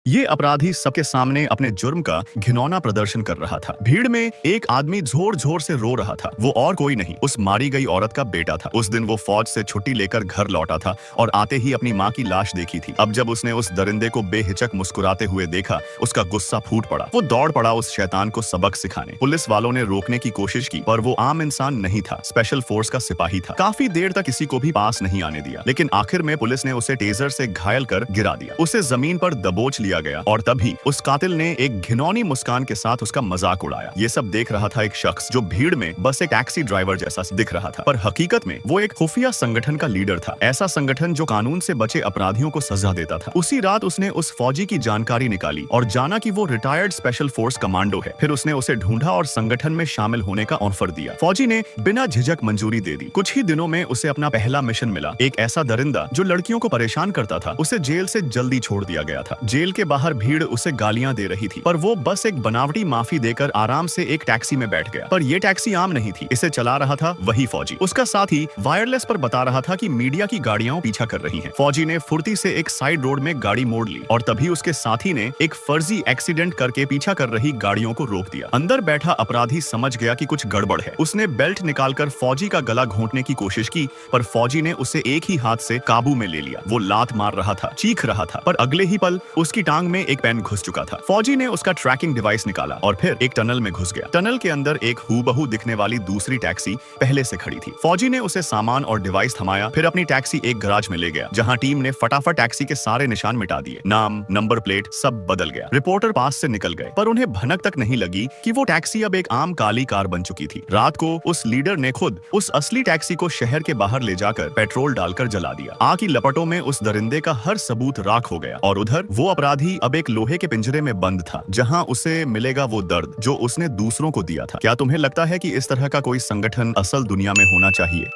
ये अपराधी सबके सामने अपने जुर्म का घिनौना प्रदर्शन कर रहा था। भीड़ में एक आदमी जोर जोर से रो रहा था। वो और कोई नहीं, उस मारी गई औरत का बेटा था। उस दिन वो फौज से छुट्टी लेकर घर लौटा था और आते ही अपनी माँ की लाश देखी थी। अब जब उसने उस दरिंदे को बेहिचक मुस्कुराते हुए देखा, उसका गुस्सा फूट पड़ा। वो दौड़ पड़ा उस शैतान को सबक सिखाने। पुलिस वालों ने रोकने की कोशिश की, पर वो आम इंसान नहीं था, स्पेशल फोर्स का सिपाही था। काफी देर तक किसी को भी पास नहीं आने दिया, लेकिन आखिर में पुलिस ने उसे टेजर से घायल कर गिरा दिया। उसे जमीन पर दबोच लिया गया और तभी उस कातिल ने एक घिनौनी मुस्कान के साथ उसका मजाक उड़ाया। ये सब देख रहा था एक शख्स जो भीड़ में बस एक टैक्सी ड्राइवर जैसा दिख रहा था, पर हकीकत में वो एक खुफिया संगठन का लीडर था। ऐसा संगठन जो कानून से बचे अपराधियों को सजा देता था। उसी रात उसने उस फौजी की जानकारी निकाली और जाना कि वो रिटायर्ड स्पेशल फोर्स कमांडो है। फिर उसने उसे ढूंढा और संगठन में शामिल होने का ऑफर दिया। फौजी ने बिना झिझक मंजूरी दे दी। कुछ ही दिनों में उसे अपना पहला मिशन मिला। एक ऐसा दरिंदा जो लड़कियों को परेशान करता था, उसे जेल से जल्दी छोड़ दिया गया था। जेल के बाहर भीड़ उसे गालियां दे रही थी, पर वो बस एक बनावटी माफी देकर आराम से एक टैक्सी में बैठ गया। पर ये टैक्सी आम नहीं थी, इसे चला रहा था वही फौजी। उसका साथी वायरलेस पर बता रहा था कि मीडिया की गाड़ियां पीछा कर रही हैं। फौजी ने फुर्ती से एक साइड रोड में गाड़ी मोड़ ली और तभी उसके साथी ने एक फर्जी एक्सीडेंट करके पीछा कर रही गाड़ियों को रोक दिया। अंदर बैठा अपराधी समझ गया कि कुछ गड़बड़ है। उसने बेल्ट निकालकर फौजी का गला घोंटने की कोशिश की, पर फौजी ने उसे एक ही हाथ से काबू में ले लिया। वो लात मार रहा था, चीख रहा था, पर अगले ही पल उसकी टांग में एक पेन घुस चुका था। फौजी ने उसका ट्रैकिंग डिवाइस निकाला और फिर एक टनल में घुस गया। टनल के अंदर एक हूबहू दिखने वाली दूसरी टैक्सी पहले से खड़ी थी। फौजी ने उसे सामान और डिवाइस थमाया, फिर अपनी टैक्सी एक गैराज में ले गया, जहां टीम ने फटाफट टैक्सी के सारे निशान मिटा दिए। नाम, नंबर प्लेट सब बदल गया। रिपोर्टर पास से निकल गए, पर उन्हें भनक तक नहीं लगी कि वो टैक्सी अब एक आम काली कार बन चुकी थी। रात को उस लीडर ने खुद उस असली टैक्सी को शहर के बाहर ले जाकर पेट्रोल डालकर जला दिया। आग की लपटों में उस दरिंदे का हर सबूत राख हो गया और उधर वो अपराधी अब एक लोहे के पिंजरे में बंद था, जहां उसे मिलेगा वो दर्द जो उसने दूसरों को दिया था। क्या तुम्हें लगता है कि इस तरह का कोई संगठन असल दुनिया में होना चाहिए?